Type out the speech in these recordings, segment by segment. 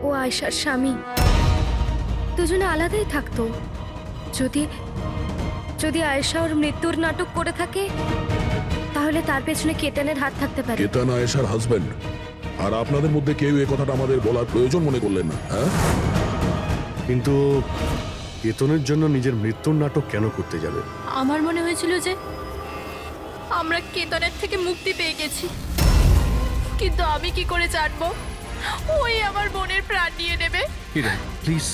ও আয়েশার স্বামী, দুজনে আলাদাই থাকতো। যদি যদি আয়েশা ওর মৃত্যুর নাটক করে থাকে, তাহলে তার পেছনে কেতনের হাত থাকতে পারে। কেতন আয়েশার হাজবেন্ড, আর আপনাদের মধ্যে কেউ এই কথাটা আমাদের বলার প্রয়োজন মনে করলেন না, হ্যাঁ? কিন্তু কেতনের জন্য নিজের মৃত্যুর নাটক কেন করতে যাবে? আমার মনে হয়েছিল যে আমরা কেতনের থেকে মুক্তি পেয়ে গেছি, কিন্তু আমি কি করে জানবো ওই আমার বোনের প্রাণ নিয়ে নেবে? হিরেন প্লিজ,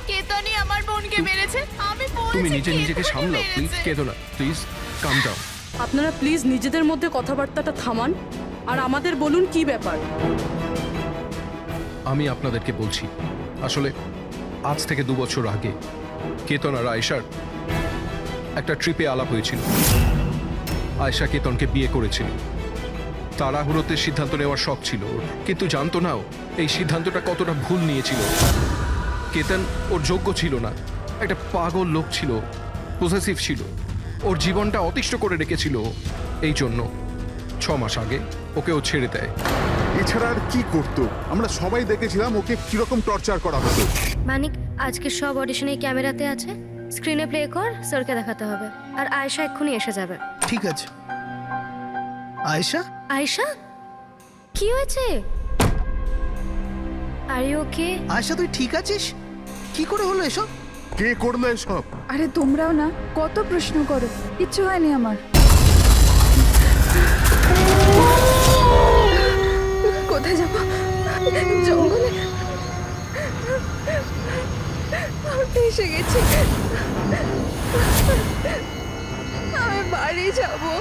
কেতনই আমার বোনকে মেরেছে। আমি বলছি তুমি নিজেকে কেতনই সামলাও প্লিজ। মেরেছে। কেঁদো না প্লিজ, কাম ডাউন। আপনারা প্লিজ নিজেদের মধ্যে কথাবার্তাটা থামান আর আমাদের বলুন কি ব্যাপার। আমি আপনাদেরকে বলছি, আসলে আজ থেকে 2 বছর আগে কেতন আর আয়েশার একটা ট্রিপে আলাপ হয়েছিল। আয়েশা কেতনকে বিয়ে করেছিল। তাড়াহুড়োতে সিদ্ধান্ত নেওয়ার শখ ছিল ওর, কিন্তু জানতো না ও এই সিদ্ধান্তটা কতটা ভুল নিয়েছিল। কেতন ওর যোগ্য ছিল না, একটা পাগল লোক ছিল, পজেসিভ ছিল, ওর জীবনটা অতিষ্ঠ করে রেখেছিল। এই জন্য 6 মাস আগে ওকে ও ছেড়ে দেয়। এছাড়া আর কি করতো? আমরা সবাই দেখেছিলাম ওকে কিরকম টর্চার করা হতো। মানিক, আজকে সব অডিশনে ক্যামেরাতে আছে, স্ক্রিনে প্লে কর, স্যারকে দেখাতে হবে। আর আয়েশা এক্ষুনি এসে যাবে। ঠিক আছে। আয়েশা, আয়েশা, কি হয়েছে? Are you okay? আয়েশা তুই ঠিক আছিস? কি করে হলো এসব? কে করলো এসব? আরে তোমরাও না কত প্রশ্ন করো, কিচ্ছু হয়নি আমার। কোথায় যাবো? জঙ্গলে এসে গেছি। আমি বাড়ি যাবো।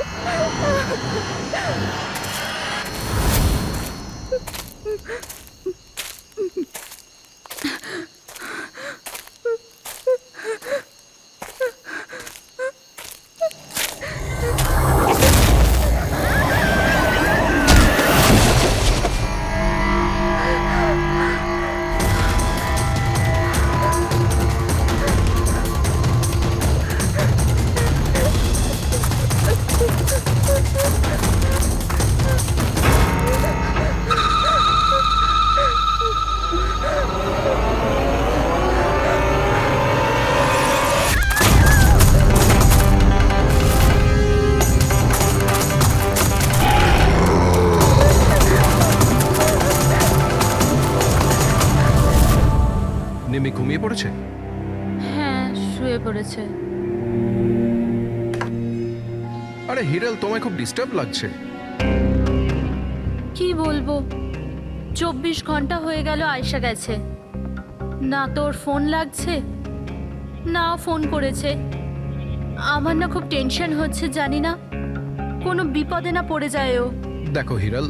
নেমে ঘুমিয়ে পড়েছে? হ্যাঁ, শুয়ে পড়েছে। আরে হিরেল, তোমায় খুব ডিস্টার্ব লাগছে। কি বলবো, 24 ঘন্টা হয়ে গেল আয়েশা গেছে, না তোর ফোন লাগছে না ফোন করেছে। আমার না খুব টেনশন হচ্ছে, জানি না কোনো বিপদে না পড়ে যায় ও। দেখো হিরাল,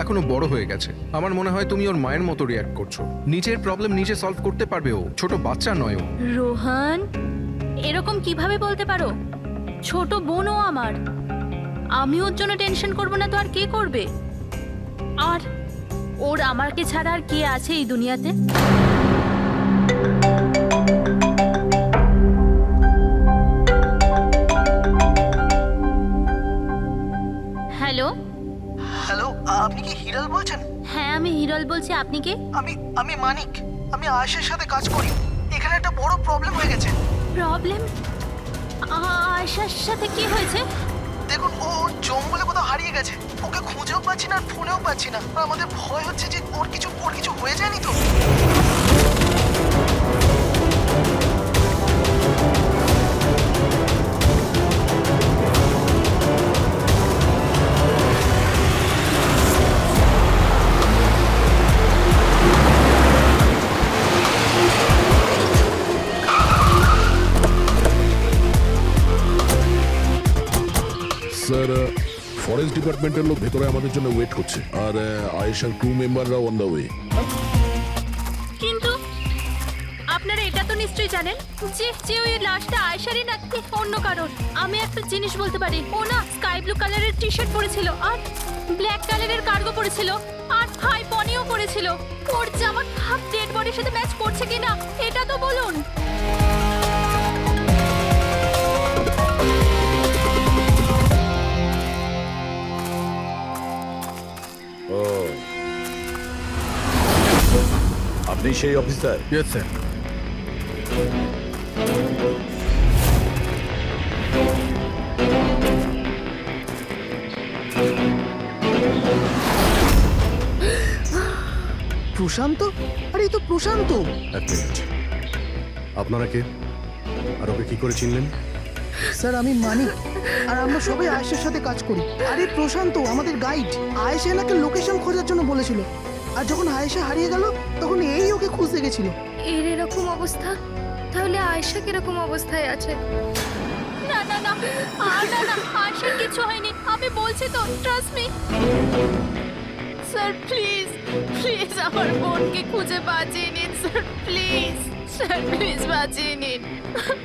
এখনো বড় হয়ে গেছে। আমার মনে হয় তুমি ওর মায়ের মতো রিয়াক্ট করছো। নিজের প্রবলেম নিজে সলভ করতে পারবে ও, ছোট বাচ্চা নয় ও। রোহান, এরকম কিভাবে বলতে পারো? ছোট বোনও আমার, আমি ওর জন্য টেনশন করবো না তো আর কে করবে? আর ওর আমাকে ছাড়া আর কে আছে এই দুনিয়াতে? হ্যালো হ্যালো, আপনি কি হিরাল বলছেন? হ্যাঁ, আমি হিরল বলছি। আপনি কে? আমি মানিক। আমি আয়েশার সাথে কাজ করি। এখানে একটা বড় প্রবলেম হয়ে গেছে। প্রবলেম? আয়েশার সাথে কি হয়েছে? দেখুন, ও জঙ্গলে কোথাও হারিয়ে গেছে। ওকে খুঁজেও পাচ্ছি না আর ফোনেও পাচ্ছি না। আর আমাদের ভয় হচ্ছে যে ওর কিছু হয়ে যায়নি তো। স্যার, ফরেস্ট ডিপার্টমেন্টের লোক ভেতরে আমাদের জন্য ওয়েট করছে, আর আয়েশার ক্রু মেম্বাররা অন দ্য ওয়ে। কিন্তু আপনারা এটা তো নিশ্চয়ই জানেন যে ওই লাশটা আয়েশারই নাকি অন্য কারোর। আমি একটা জিনিস বলতে পারি, ও না স্কাই ব্লু কালারের টি শার্ট পরেছিল আর ব্ল্যাক কালারের কার্গো পরেছিল আর হাই পনিও পরেছিল। ওর জামা হাফ ডেড বডির সাথে ম্যাচ করছে কিনা এটা তো বলুন। ও আপনি সেই অফিসার? Yes sir. প্রশান্ত? আরে এই তো প্রশান্ত। এক মিনিট, আপনারা কে আর ওকে কি করে চিনলেন? স্যার আমি মানিক, আর আমরা সবাই আয়েশার সাথে কাজ করি। আরে প্রশান্ত আমাদের গাইড। আয়েশা এনাকে লোকেশন খোঁজার জন্য বলেছিল, আর যখন আয়েশা হারিয়ে গেল তখন এই ওকে খুঁজতে গেছিল। এর এরকম অবস্থা, তাহলে আয়েশা কিরকম অবস্থায় আছে? না না না, না না, আয়শার কিছু হয়নি, আমি বলছি তো, trust me. Sir please please আমার বোনকে খুঁজে বাঁচিয়ে নিন স্যার, প্লিজ স্যার, প্লিজ বাঁচিয়ে নিন।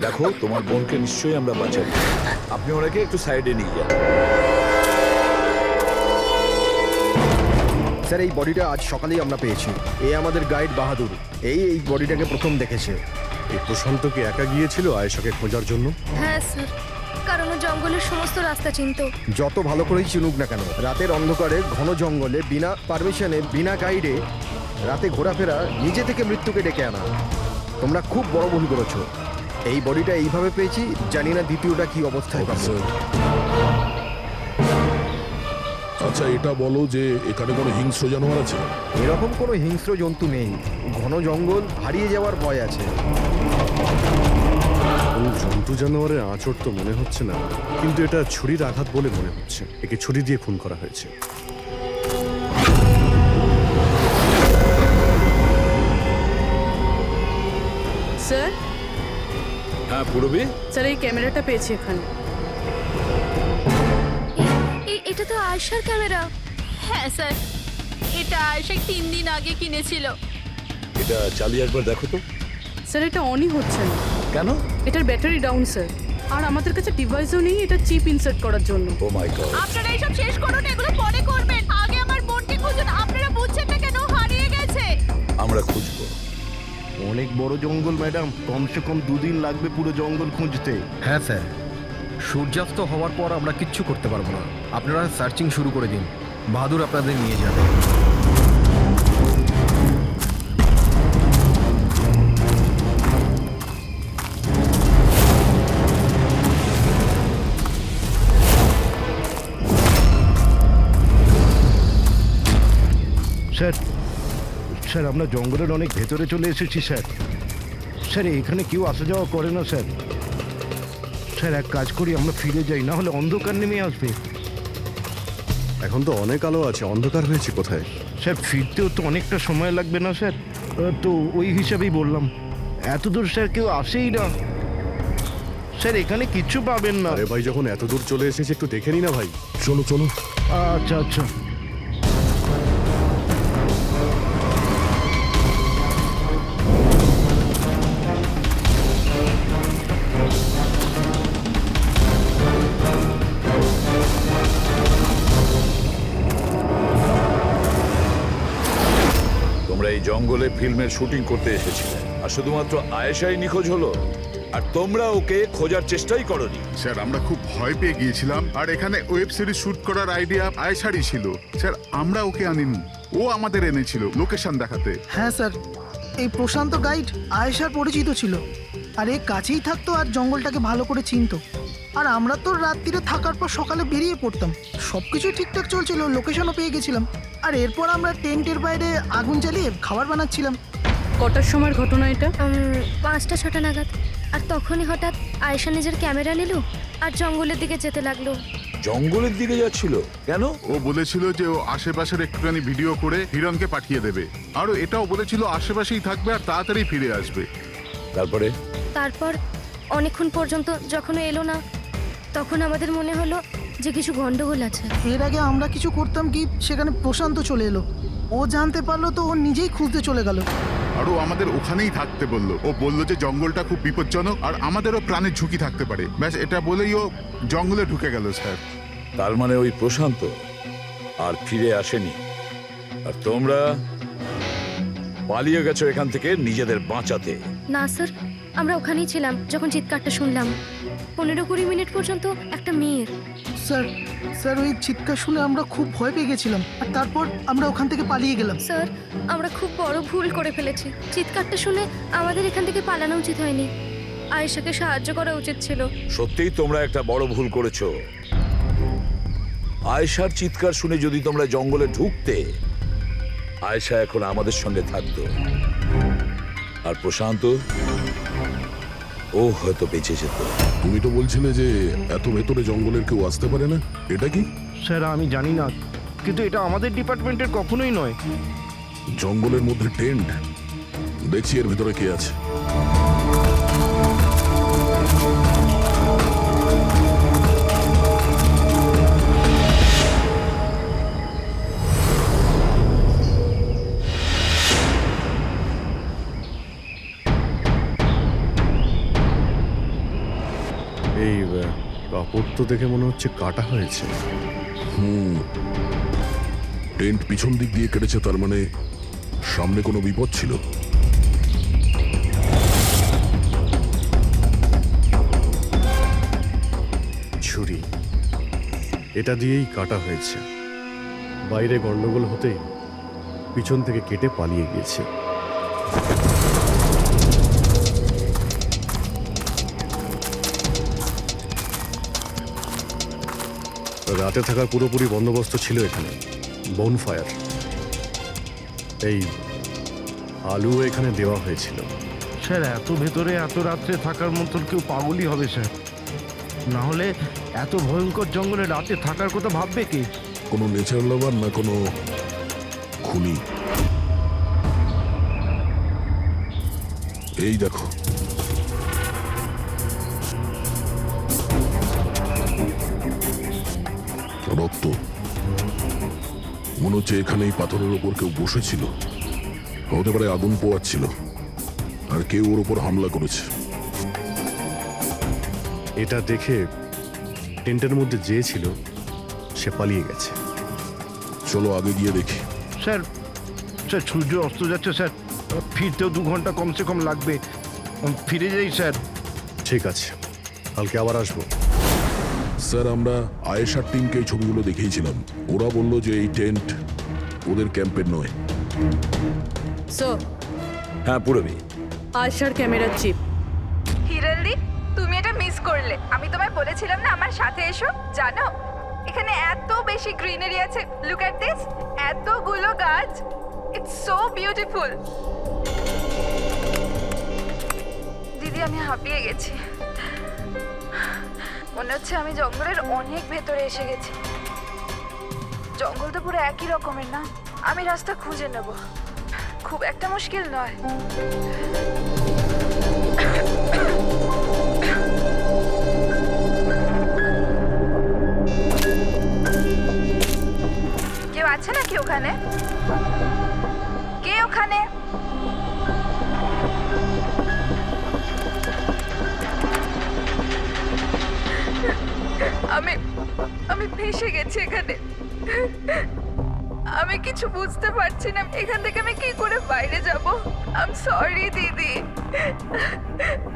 দেখো, তোমার বোনকে নিশ্চয়ই আমরা বাঁচাবো। আপনি ওনাকে একটু সাইডে নিয়ে যান। স্যার এই বডিটা আজ সকালেই আমরা পেয়েছি। এই আমাদের গাইড বাহাদুর, এই বডিটাকে প্রথম দেখেছে। এই প্রশান্তকে একা গিয়েছিল আয়েশাকে খোঁজার জন্য? হ্যাঁ স্যার, কারণ ও জঙ্গলের সমস্ত রাস্তা চিনতো। যত ভালো করেই চিনুক না কেন, রাতের অন্ধকারে ঘন জঙ্গলে বিনা পারমিশনে বিনা গাইডে রাতে ঘোরাফেরা নিজে থেকে মৃত্যুকে ডেকে আনা, তোমরা খুব বড় ভুল করেছো। এই বডিটা এইভাবে পেয়েছি, জানি না দ্বিতীয়টা কি অবস্থায় পাবো। অফিসার, আচ্ছা এটা বলো যে এখানে কোনো হিংস্র জানোয়ার আছে? এরকম কোনো হিংস্র জন্তু নেই, ঘন জঙ্গল, হারিয়ে যাওয়ার ভয় আছে। কোনো জন্তু জানোয়ারের আঁচড় তো মনে হচ্ছে না, কিন্তু এটা ছুরির আঘাত বলে মনে হচ্ছে। একে ছুরি দিয়ে খুন করা হয়েছে। স্যার, হ্যাঁ পুরবি, স্যার এই ক্যামেরাটা পেয়েছি এখানে। এটা তো আয়েশার ক্যামেরা। হ্যাঁ স্যার, এটা আয়শা 3 দিন আগে কিনেছিল। এটা চালিয়ে একবার দেখো তো। স্যার এটা অনই হচ্ছে না। কেন? এটার ব্যাটারি ডাউন স্যার, আর আমাদের কাছে ডিভাইসও নেই এটা চিপ ইনসার্ট করার জন্য। ও মাই গড। আপনারা এইসব শেষ করুন, এগুলো পরে করবেন, আগে আমার বোনকে খুঁজুন। আপনারা বুঝছেন না কেন, হারিয়ে গেছে। আমরা খুঁজবো। অনেক বড় জঙ্গল ম্যাডাম, কমসে কম 2 দিন লাগবে পুরো জঙ্গল খুঁজতে। হ্যাঁ স্যার, সূর্যাস্ত হওয়ার পর আমরা কিচ্ছু করতে পারবো না। আপনারা সার্চিং শুরু করে দিন, বাহাদুর আপনাদের নিয়ে যাবে। স্যার, স্যার আমরা জঙ্গলের অনেক ভেতরে চলে এসেছি স্যার। স্যার এখানে কেউ আসা যাওয়া করে না স্যার। স্যার এক কাজ করি, আমরা ফিরে যাই, না হলে অন্ধকার নেমে আসবে। এখন তো অনেক আলো আছে, অন্ধকার হয়েছে কোথায়? স্যার ফিরতেও তো অনেকটা সময় লাগবে না স্যার? তো ওই হিসাবেই বললাম, এত দূর স্যার কেউ আসেই না। স্যার এখানে কিচ্ছু পাবেন না। আরে ভাই, যখন এত দূর চলে এসেছে একটু দেখে নি না ভাই। চলো চলো। আচ্ছা আচ্ছা। তোমরা এই জঙ্গলে ফিল্মের শুটিং করতে এসেছিলে, আর শুধুমাত্র আয়েশাই নিখোঁজ হলো, আর তোমরা ওকে খোঁজার চেষ্টাই করনি। স্যার আমরা খুব ভয় পেয়ে গিয়েছিলাম, আর এখানে ওয়েব সিরিজ শুট করার আইডিয়া আয়েশারই ছিল। স্যার আমরা ওকে আনিনি, ও আমাদের এনেছিল লোকেশন দেখাতে। হ্যাঁ স্যার, এই প্রশান্ত গাইড আয়েশার পরিচিত ছিল, আর এ কাছেই থাকতো আর জঙ্গলটাকে ভালো করে চিনতো। আর আমরা তো রাত্রিরে থাকার পর সকালে বেরিয়ে পড়তাম, সব কিছুই ঠিকঠাক চলছিল, লোকেশনও পেয়ে গেছিলাম। আর এরপর আমরা টেন্টের বাইরে আগুন জ্বালিয়ে খাবার বানাচ্ছিলাম। কটার সময়ের ঘটনা এটা? 5টা-6টা নাগাদ। আর তখনই হঠাৎ আয়েশা নিজের ক্যামেরা নিল আর জঙ্গলের দিকে যেতে লাগলো। জঙ্গলের দিকে যাচ্ছিল কেন? ও বলেছিল যে ও আশেপাশের একটুখানি ভিডিও করে হিরণকে পাঠিয়ে দেবে, আর ও এটাও বলেছিল আশেপাশেই থাকবে আর তাড়াতাড়ি ফিরে আসবে। তারপর অনেকক্ষণ পর্যন্ত যখন ও এলো না, তখন আমাদের মনে হলো যে কিছু গন্ডগোল আছে। এর আগে আমরা কিছু করতাম কি, সেখানে প্রশান্ত চলে এলো। ও জানতে পারলো তো ও নিজেই খুঁজতে চলে গেল। আর ও আমাদের ওখানেই থাকতে বললো। ও বললো যে জঙ্গলটা খুব বিপজ্জনক আর আমাদেরও প্রাণের ঝুঁকি থাকতে পারে। ব্যাস এটা বলেই ও জঙ্গলে ঢুকে গেল স্যার। তার মানে ওই প্রশান্ত আর ফিরে আসেনি, আর তোমরা পালিয়ে গেছো এখান থেকে নিজেদের বাঁচাতে। না স্যার, আমরা ওখানেই ছিলাম যখন চিৎকারটা শুনলাম। 15-20 মিনিট পর্যন্ত একটা মেয়ের। স্যার স্যার ওই চিৎকার শুনে আমরা খুব ভয় পেয়ে গেছিলাম, আর তারপর আমরা ওখান থেকে পালিয়ে গেলাম। স্যার, আমরা খুব বড় ভুল করে ফেলেছি। চিৎকারটা শুনে আমাদের এখান থেকে পালানো উচিত হয়নি। আয়েশাকে সাহায্য করা উচিত ছিল। সত্যিই তোমরা একটা বড় ভুল করেছো। আয়েশার চিৎকার শুনে যদি তোমরা জঙ্গলে ঢুকতে, আয়েশা এখন আমাদের সঙ্গে থাকতো, আর প্রশান্ত ও হয়তো বেঁচে যেত। তুমি তো বলছিলে যে এত ভেতরে জঙ্গলের কেউ আসতে পারে না, এটা কি? স্যার আমি জানি না, কিন্তু এটা আমাদের ডিপার্টমেন্টের কখনোই নয়। জঙ্গলের মধ্যে টেন্ট, দেখছি এর ভেতরে কে আছে। এই কাপড় তো দেখে মনে হচ্ছে কাটা হয়েছে। টেন্ট পিছন দিক দিয়ে কেটেছে, তার মানে সামনে কোনো বিপদ ছিল। ছুরি, এটা দিয়েই কাটা হয়েছে। বাইরে গন্ডগোল হতেই পিছন থেকে কেটে পালিয়ে গিয়েছে। রাতে থাকার পুরোপুরি বন্দোবস্ত ছিল এখানে, বনফায়ার। এই আলু এখানে দেওয়া হয়েছিল। স্যার এত ভেতরে এত রাত্রে থাকার মতন কেউ পাগলই হবে স্যার, না হলে এত ভয়ঙ্কর জঙ্গলে রাতে থাকার কথা ভাববে কি? কোনো নেচার লাভার না কোনো খুনি? এই দেখো, রক্ত। মনে হচ্ছে এখানে এই পাথরের ওপর কেউ বসেছিল, হতে পারে আগুন পোয়াচ্ছিল, আর কেউ ওর ওপর হামলা করেছে। এটা দেখে টেন্টের মধ্যে যে ছিল সে পালিয়ে গেছে। চলো আগে গিয়ে দেখি। স্যার স্যার সূর্য অস্ত যাচ্ছে স্যার, ফিরতেও 2 ঘন্টা কমসে কম লাগবে। ফিরে যাই স্যার। ঠিক আছে, কালকে আবার আসবো। স্যার, আমরা আয়েশার টিমকে এই ছবিগুলো দেখিয়েছিলাম। ওরা বলল যে এই টেন্ট ওদের ক্যাম্পের নয়। স্যার, হ্যাঁ পুরবি, আয়শার ক্যামেরার চিপ। হিরালদি, তুমি এটা মিস করলে। আমি তোমায় বলেছিলাম না আমার সাথে এসো। জানো এখানে এত বেশি গ্রিনারি আছে। লুক এট দিস, এতগুলো গাছ। It's so beautiful. দিদি আমি হাঁপিয়ে গেছি, মনে হচ্ছে আমি জঙ্গলের অনেক ভেতরে এসে গেছি। জঙ্গল তো পুরো একই রকমের না? আমি রাস্তা খুঁজে নেব, খুব একটা মুশকিল নয়। কেউ আছে নাকি ওখানে? কে ওখানে? আমি ফেঁসে গেছি এখানে। আমি কিছু বুঝতে পারছি না, এখান থেকে আমি কি করে বাইরে যাব। আই এম সরি দিদি,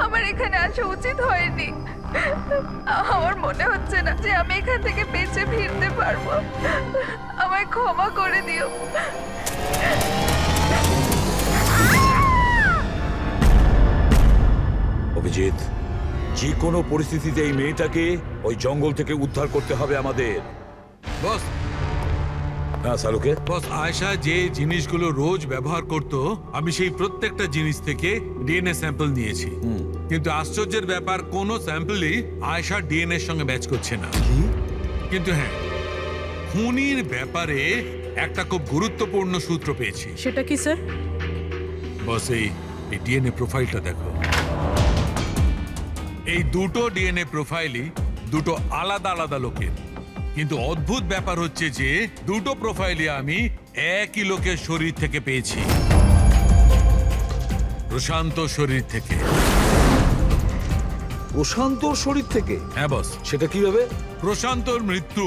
আমার এখানে আসা উচিত হয়নি। আমার মনে হচ্ছে না যে আমি এখান থেকে বেঁচে ফিরতে পারবো। আমায় ক্ষমা করে দিও। অভিজিৎ, যে কোনো পরিস্থিতিতে এই মেয়েটাকে ওই জঙ্গল থেকে উদ্ধার করতে হবে আমাদের। বস, হ্যাঁ সালুকে। বস, আয়েশা যে জিনিসগুলো রোজ ব্যবহার করত, আমি সেই প্রত্যেকটা জিনিস থেকে ডিএনএ স্যাম্পল নিয়েছি। কিন্তু আশ্চর্যের ব্যাপার, কোনো স্যাম্পলই আয়েশার ডিএনএ এর সঙ্গে ম্যাচ করছে না। কিন্তু হ্যাঁ, খুনির ব্যাপারে একটা খুব গুরুত্বপূর্ণ সূত্র পেয়েছি। সেটা কি স্যার? বস, এই ডিএনএ প্রোফাইলটা দেখো। এই দুটো ডিএনএ প্রোফাইলই দুটো আলাদা আলাদা লোকের, কিন্তু অদ্ভুত ব্যাপার হচ্ছে যে দুটো প্রোফাইলই আমি একই লোকের শরীর থেকে পেয়েছি, প্রশান্ত শরীর থেকে। প্রশান্তর শরীর থেকে? হ্যাঁ বস। সেটা কিভাবে? প্রশান্তর মৃত্যু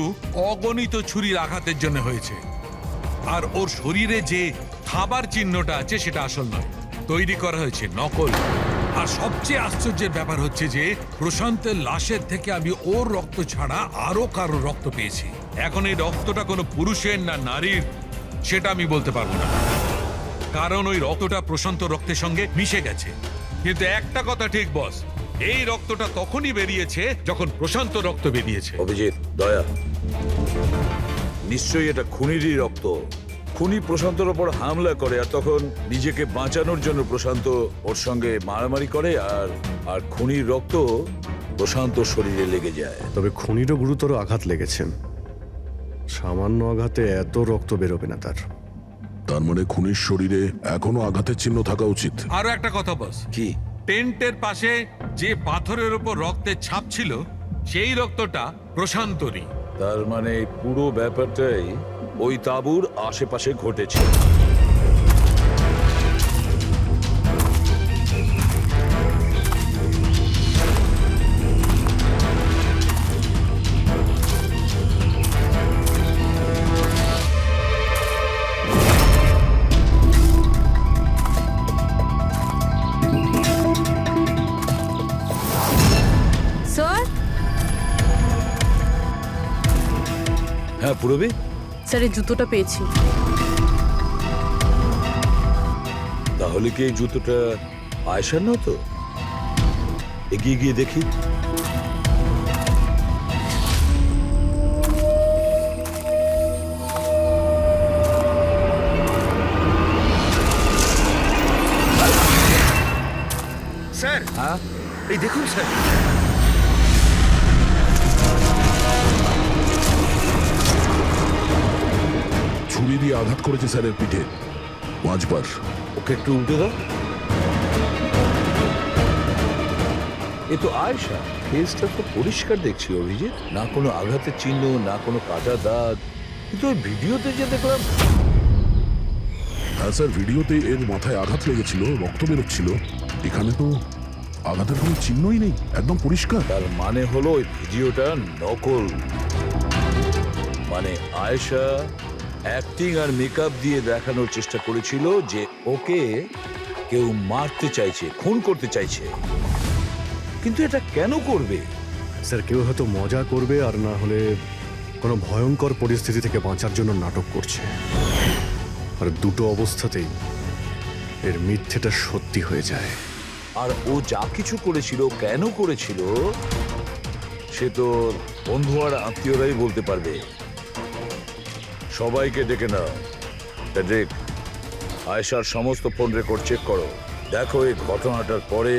অগণিত ছুরির আঘাতের জন্য হয়েছে, আর ওর শরীরে যে খাবার চিহ্নটা আছে সেটা আসল নয়, তৈরি করা হয়েছে নকল। আর সবচেয়ে আশ্চর্যের ব্যাপার হচ্ছে যে প্রশান্তের লাশের থেকে আমি ওর রক্ত ছাড়া আরো কারো রক্ত পেয়েছি। এখন এই রক্তটা কোনো পুরুষের না নারীর সেটা আমি বলতে পারবো না, কারণ ওই রক্তটা প্রশান্ত রক্তের সঙ্গে মিশে গেছে। কিন্তু একটা কথা ঠিক বস, এই রক্তটা তখনই বেরিয়েছে যখন প্রশান্ত রক্ত বেরিয়েছে। অভিজিৎ, দয়া, নিশ্চয়ই এটা খুনিরই রক্ত। খুনি প্রশান্তর ওপর হামলা করে আর তখন নিজেকে বাঁচানোর জন্য প্রশান্ত ওর সঙ্গে মারামারি করে আর খুনির রক্ত প্রশান্ত শরীরে লেগে যায়। তবে খুনিরও গুরুতর আঘাত লেগেছেন। সামান্য আঘাতে এত রক্ত বেরোবে না তার। তার মানে খুনির শরীরে এখনো আঘাতের চিহ্ন থাকা উচিত। আরো একটা কথা বস, কি? টেন্টের পাশে যে পাথরের উপর রক্তের ছাপ ছিল সেই রক্তটা প্রশান্তরই। তার মানে পুরো ব্যাপারটাই ওই তাঁবুর আশেপাশে ঘটেছে। স্যার, হ্যাঁ পুরবি, স্যার এই জুতোটা পেয়েছি। তাহলে কি এই জুতোটা আয়েশার না? তো এগিয়ে গিয়ে দেখি। স্যার, হ্যাঁ, এই দেখুন স্যার। ছুরি দিয়ে আঘাত করেছে স্যারের পিঠে 5 বার। ওকে একটু উল্টে দাও। এ তো আয়েশা, ফেসটা তো পরিষ্কার দেখছি অভিজিৎ, না কোনো আঘাতের চিহ্ন, না কোনো কাটা দাগ। কিন্তু ওই ভিডিওতে যে দেখলাম। হ্যাঁ স্যার, ভিডিওতে এর মাথায় আঘাত লেগেছিল, রক্ত বেরোচ্ছিল। এখানে তো আঘাতের কোনো চিহ্নই নেই, একদম পরিষ্কার। তার মানে হলো ওই ভিডিওটা নকল। মানে আয়েশা অ্যাক্টিং আর মেকআপ দিয়ে দেখানোর চেষ্টা করেছিল যে ওকে কেউ মারতে চাইছে, খুন করতে চাইছে। কিন্তু এটা কেন করবে? স্যার, কেউ হয়তো মজা করবে, আর না হলে কোনো ভয়ঙ্কর পরিস্থিতি থেকে বাঁচার জন্য নাটক করছে। আর দুটো অবস্থাতেই এর মিথ্যেটা সত্যি হয়ে যায়। আর ও যা কিছু করেছিল, কেন করেছিল, সে তো বন্ধু আর আত্মীয়রাই বলতে পারবে। সবাইকে ডেকে নাও। ডেক, আয়েশার সমস্ত ফোন রেকর্ড চেক করো। দেখো এই ঘটনাটার পরে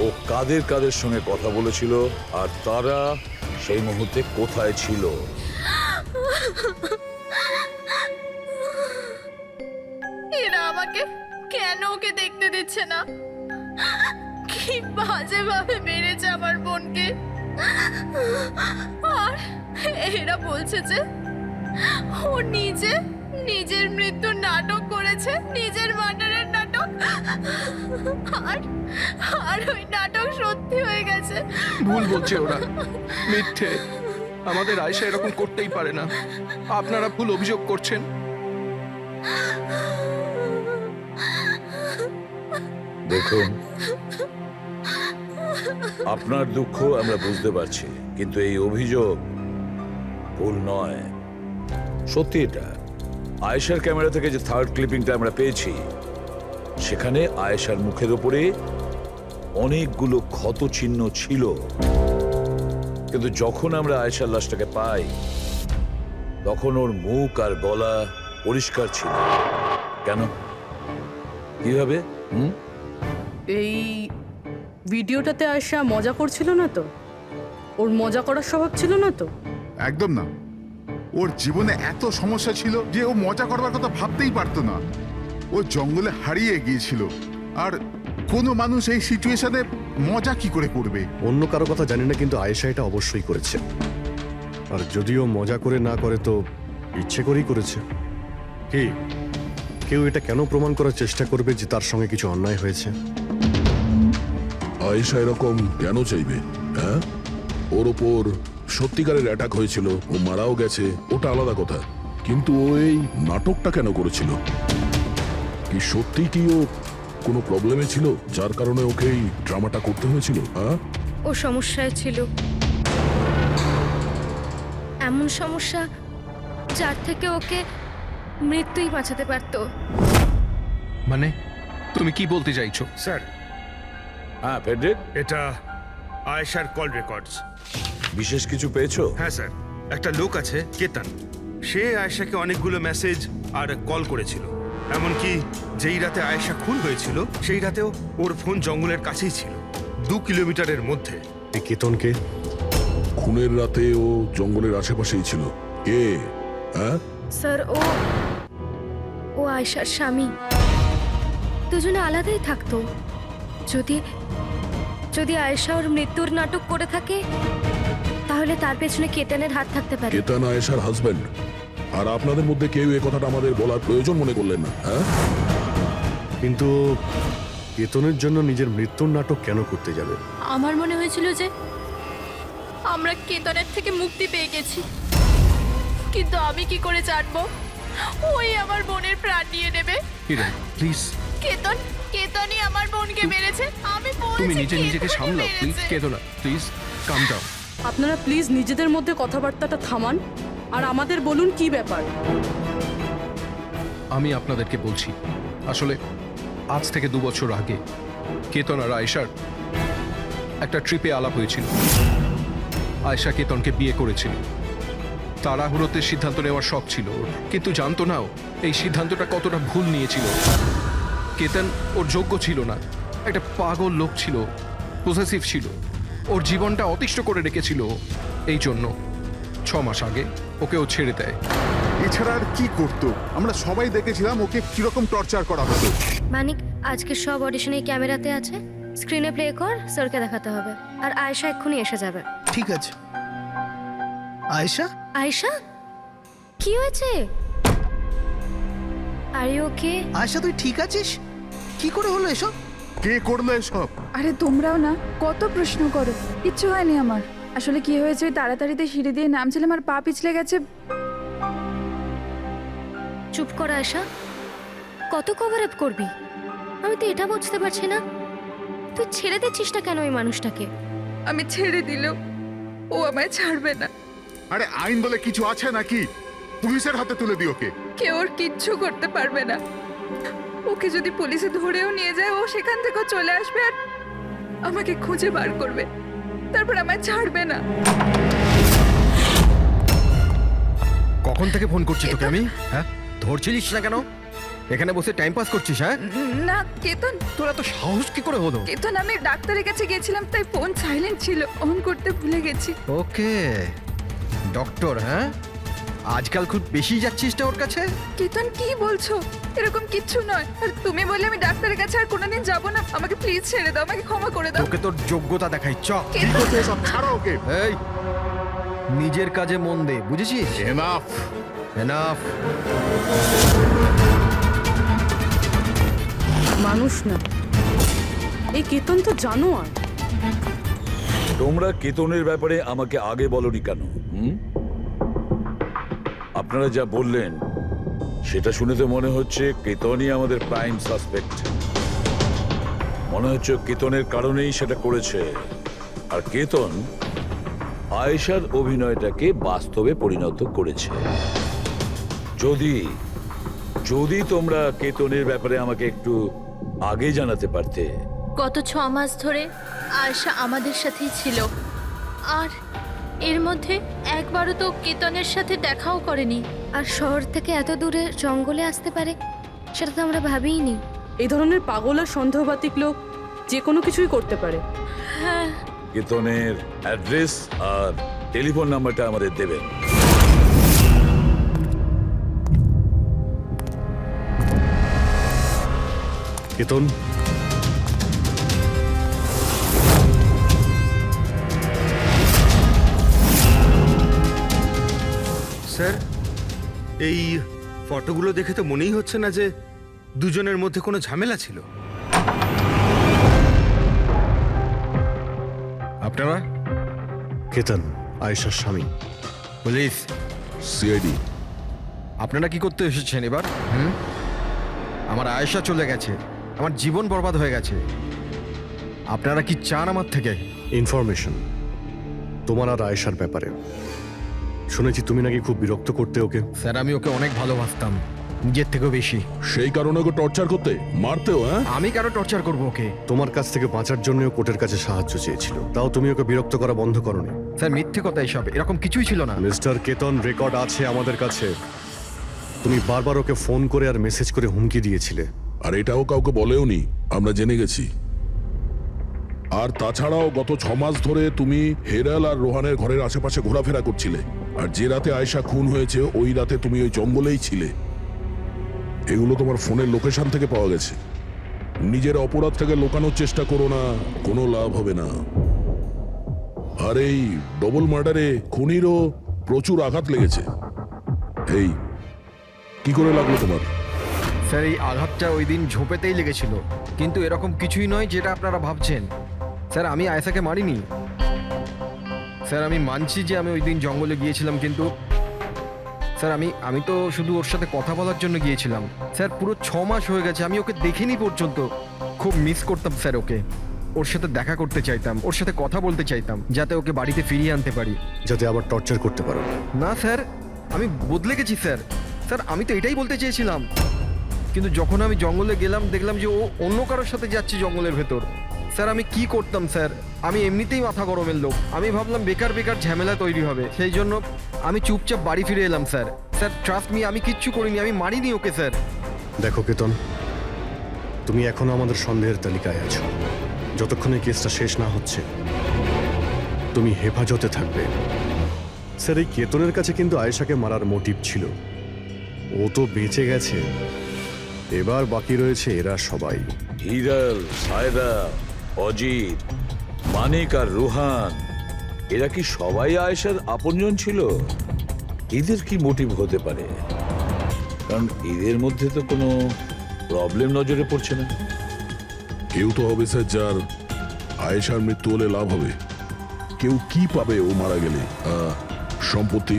ও কাদের কাদের সঙ্গে কথা বলেছিল আর তারা সেই মুহূর্তে কোথায় ছিল। এরা আমাকে কেন ওকে দেখতে দিচ্ছে না? কি বাজে ভাবে মেরেছে আমার বোনকে। আর এরা বলছে যে ও নিজের মৃত্যুর নাটক করেছে, নিজের মার্ডারের নাটক। আর ওই নাটক সত্যি হয়ে গেছে। ভুল বলছে ওরা, মিথ্যে। আমাদের আয়েশা এরকম করতেই পারে না। আপনারা ভুল অভিযোগ করছেন। দেখুন, আপনার দুঃখ আমরা বুঝতে পারছি, কিন্তু এই অভিযোগ ভুল নয়, সত্যি। এটা আয়েশার ক্যামেরা থেকে যে থার্ড ক্লিপিংটা আমরা পেয়েছি, সেখানে আয়েশার মুখের ওপরে অনেকগুলো ক্ষত চিহ্ন ছিল। কিন্তু যখন আমরা আয়েশার লাশটাকে পাই, তখন ওর মুখ আর গলা পরিষ্কার ছিল। কেন? কিভাবে? এই ভিডিওটাতে আয়েশা মজা করছিল না তো? ওর মজা করার স্বভাব ছিল না তো? একদম না। ওর জীবনে এত সমস্যা ছিল যে ও মজা করবার কথা ভাবতেই পারতো না। ও জঙ্গলে হারিয়ে গিয়েছিল, আর কোনো মানুষ এই সিচুয়েশনে মজা কি করে করবে? অন্য কারো কথা জানি না, কিন্তু আয়েশা এটা অবশ্যই করেছে। আর যদিও মজা করে না করে, তো ইচ্ছে করেই করেছে। কি কেউ এটা কেন প্রমাণ করার চেষ্টা করবে যে তার সঙ্গে কিছু অন্যায় হয়েছে? আয়েশা এরকম কেন চাইবে? হ্যাঁ, ওর ওপর সত্যিকারের অ্যাটাক হয়েছিল, ও মারাও গেছে, ওটা আলাদা কথা। কিন্তু ও এই নাটকটা কেন করেছিল? কি সত্যি কি ও কোনো প্রবলেমে ছিল যার কারণে ওকে এই ড্রামাটা করতে হয়েছিল? হ্যাঁ, ও সমস্যায় ছিল, এমন সমস্যা যার থেকে ওকে মৃত্যুই বাঁচাতে পারতো। মানে তুমি কি বলতে চাইছো? স্যার, হ্যাঁ ফেডরিক, এটা আয়েশার কল রেকর্ডস। বিশেষ কিছু পেয়েছো? হ্যাঁ স্যার, একটা লোক আছে কেতন, সে আয়েশাকে অনেকগুলো মেসেজ আর কল করেছিল। এমনকি যেই রাতে আয়েশা খুন হয়েছিল সেই রাতেও ওর ফোন জঙ্গলের কাছেই ছিল, 2 কিলোমিটারের মধ্যে। এই কেতনকে? খুনের রাতে ও জঙ্গলের আশেপাশেই ছিল। কে? হ্যাঁ, স্যার ও আয়েশার স্বামী। দুজনে আলাদাই থাকতো। যদি যদি আয়েশা ওর মৃত্যুর নাটক করে থাকে, তাহলে তার পেছনে কেতনের হাত থাকতে পারে। কেতন আয়েশার হাজবেন্ড, আর আপনাদের মধ্যে কেউ এই কথাটা আমাদের বলার প্রয়োজন মনে করলেন না? হ্যাঁ, কিন্তু কেতনের জন্য নিজের মৃত্যুর নাটক কেন করতে যাবে? আমার মনে হয়েছিল যে আমরা কেতনের থেকে মুক্তি পেয়ে গেছি, কিন্তু আমি কি করে জানবো ওই আমার বোনের প্রাণ নিয়ে নেবে? হিরেন প্লিজ, কেতনই আমার বোনকে মেরেছে। আমি বলছি তুমি নিজেকে কেতনই সামলাও প্লিজ। মেরেছে। কেতো না, প্লিজ কাম ডাউন। আপনারা প্লিজ নিজেদের মধ্যে কথাবার্তাটা থামান আর আমাদের বলুন কি ব্যাপার। আমি আপনাদেরকে বলছি, আসলে আজ থেকে 2 বছর আগে কেতন আর আয়েশার একটা ট্রিপে আলাপ হয়েছিল। আয়েশা কেতনকে বিয়ে করেছিল। তাড়াহুড়োতে সিদ্ধান্ত নেওয়ার শখ ছিল ওর, কিন্তু জানতো না ও এই সিদ্ধান্তটা কতটা ভুল নিয়েছিল। কেতন ওর যোগ্য ছিল না, একটা পাগল লোক ছিল, পসেসিভ ছিল, ওর জীবনটা অতিষ্ঠ করে রেখেছিল। এই জন্য 6 মাস আগে ওকে ও ছেড়ে দেয়। এছাড়া আর কি করতো? আমরা সবাই দেখেছিলাম ওকে কিরকম টর্চার করা হতো। মানিক, আজকের সব অডিশনে ক্যামেরাতে আছে, স্ক্রিনে প্লে কর, স্যারকে দেখাতে হবে। আর আয়েশা এক্ষুনি এসে যাবে। ঠিক আছে। আয়েশা, আয়েশা, কি হয়েছে? Are you okay? আয়েশা তুই ঠিক আছিস? কি করে হলো এসব? কে করলো এসব? আরে তোমরাও না কত প্রশ্ন করো, কিচ্ছু হয়নি আমার। আসলে কি হয়েছে, ওই তাড়াতাড়িতে সিঁড়ি দিয়ে নামছিলাম আর পা পিছলে গেছে। চুপ কর আয়েশা, কত কভার আপ করবি? আমি তো এটা বুঝতে পারছি না, তুই ছেড়ে দিচ্ছিস না কেন ওই মানুষটাকে? আমি ছেড়ে দিলেও ও আমায় ছাড়বে না। আরে আইন বলে কিছু আছে নাকি? পুলিশের হাতে তুলে দিই ওকে। কেউ ওর কিচ্ছু করতে পারবে না। ওকে যদি পুলিশে ধরেও নিয়ে যায়, ও সেখান থেকে চলে আসবে আর আমাকে খুঁজে বার করবে, তারপর আমায় ছাড়বে না। কখন থেকে ফোন করছি তোকে আমি? হ্যাঁ, ধরছিলিস না কেন? এখানে বসে টাইম পাস করছিস? হ্যাঁ, না কেতন, তোর এত সাহস কি করে হলো? কেতন আমি ডাক্তারের কাছে গেছিলাম, তাই ফোন সাইলেন্ট ছিল, অন করতে ভুলে গেছি। ওকে, ডক্টর, হ্যাঁ আজকাল খুব বেশি যাচ্ছিস না ওর কাছে? কেতন কি বলছো? এরকম কিচ্ছু নয়। আর তুমি বললে আমি ডাক্তারের কাছে আর কোনোদিন যাব না। আমাকে প্লিজ ছেড়ে দাও, আমাকে ক্ষমা করে দাও। তোকে তোর যোগ্যতা দেখাই, চ। কি করছো এসব? ছাড়ো ওকে। এই, নিজের কাজে মন দে, বুঝেছিস? এনাফ। এনাফ। মানুষ না, এই কেতন তো জানোয়ার। তোমরা কেতনের ব্যাপারে আমাকে আগে বলনি কেন? আপনারা যা বললেন সেটা শুনে তো মনে হচ্ছে কেতনই আমাদের প্রাইম সাসপেক্ট। মনে হচ্ছে কেতনের কারণেই সেটা করেছে। আর কেতন আয়েশার অভিনয়টাকে বাস্তবে পরিণত করেছে। যদি যদি তোমরা কেতনের ব্যাপারে আমাকে একটু আগে জানাতে পারতে। গত 6 মাস ধরে আয়েশা আমাদের সাথেই ছিল, আর এর মধ্যে একবারও তো কেতনের সাথে দেখাও করেনি। আর শহর থেকে এত দূরে জঙ্গলে আসতে পারে সেটা তো আমরা ভাবিইনি। এই ধরনের পাগল আর সন্দেহবাতিক লোক যে কোনো কিছুই করতে পারে। হ্যাঁ, কেতনের অ্যাড্রেস আর টেলিফোন নাম্বারটা আমাদের দেবেন। কেতন, স্যার, এই ফটোগুলো দেখে তো মনেই হচ্ছে না যে দুজনের মধ্যে কোনো ঝামেলা ছিল। আপনারা? কেতন আয়েশার স্বামী। পুলিশ। সিআইডি। আপনারা কি করতে এসেছেন এবার? আমার আয়েশা চলে গেছে, আমার জীবন বরবাদ হয়ে গেছে। আপনারা কি চান আমার থেকে? ইনফরমেশন তোমার আর আয়েশার ব্যাপারে। শুনেছি তুমি নাকি খুব বিরক্ত করতে ওকে। স্যার, আমি ওকে অনেক ভালোবাসতাম, নিজের থেকেও বেশি। সেই কারণে ওকে টর্চার করতে, মারতেও? হ্যাঁ, আমি কেন টর্চার করবো ওকে? তোমার কাছ থেকে বাঁচার জন্য কোর্টের কাছে সাহায্য চেয়েছিল, তাও তুমি ওকে বিরক্ত করা বন্ধ করোনি। স্যার মিথ্যে কথা এসব, এরকম কিছুই ছিল না। মিস্টার কেতন, রেকর্ড আছে আমাদের কাছে। তুমি বারবার ওকে ফোন করে আর মেসেজ করে হুমকি দিয়েছিলে। আর এটাও কাউকে বলেওনি, আমরা জেনে গেছি। আর তাছাড়াও গত 6 মাস ধরে তুমি হেরাল আর রোহানের ঘরের আশেপাশে ঘোরাফেরা করছিলে। আর যে রাতে আয়েশা খুন হয়েছে ওই রাতে তুমি ওই জঙ্গলেই ছিলে। এগুলো তোমার ফোনের লোকেশন থেকে পাওয়া গেছে। নিজের অপরাধটাকে লুকানোর চেষ্টা করো না, কোনো লাভ হবে না। আর এই ডবল মার্ডারে খুনিরও প্রচুর আঘাত লেগেছে। এই কি করে লাগলো তোমার? স্যার এই আঘাতটা ওই দিন ঝোপেতেই লেগেছিল, কিন্তু এরকম কিছুই নয় যেটা আপনারা ভাবছেন। স্যার আমি আয়েশাকে মারিনি। স্যার আমি মানছি যে আমি ওই দিন জঙ্গলে গিয়েছিলাম, কিন্তু স্যার আমি তো শুধু ওর সাথে কথা বলার জন্য গিয়েছিলাম। স্যার পুরো 6 মাস হয়ে গেছে, আমি ওকে দেখিনি পর্যন্ত। খুব মিস করতাম স্যার ওকে, ওর সাথে দেখা করতে চাইতাম, ওর সাথে কথা বলতে চাইতাম, যাতে ওকে বাড়িতে ফিরিয়ে আনতে পারি, যাতে আবার টর্চার করতে পারো। না স্যার, আমি বদলে গেছি স্যার। স্যার আমি তো এটাই বলতে চেয়েছিলাম, কিন্তু যখন আমি জঙ্গলে গেলাম দেখলাম যে ও অন্য কারোর সাথে যাচ্ছে জঙ্গলের ভেতর। স্যার আমি কি করতাম স্যার, আমি এমনিতেই মাথা গরমের লোক। আমি ভাবলাম বেকার বেকার ঝামেলা তৈরি হবে, সেই জন্য আমি চুপচাপ বাড়ি ফিরে এলাম স্যার। স্যার ট্রাস্ট মি, আমি কিচ্ছু করিনি, আমি মারিনি ওকে স্যার। দেখো কেতন, তুমি এখনো আমাদের সন্দেহের তালিকায় আছো। যতক্ষণ এই কেসটা শেষ না হচ্ছে তুমি হেফাজতে থাকবে। স্যার এই কেতনের কাছে কিন্তু আয়েশাকে মারার মোটিভ ছিল, ও তো বেঁচে গেছে। এবার বাকি রয়েছে এরা সবাই। হিরাল, সায়রা, অজিত, মানিক আর রুহান, এরা কি সবাই আয়েশার আপনজন ছিল? এদের কি মোটিভ হতে পারে? কারণ এদের মধ্যে তো কোনো প্রবলেম নজরে পড়ছে না। কেউ তো হবে স্যার যার আয়েশার মৃত্যু হলে লাভ হবে। কেউ কি পাবে ও মারা গেলে? সম্পত্তি,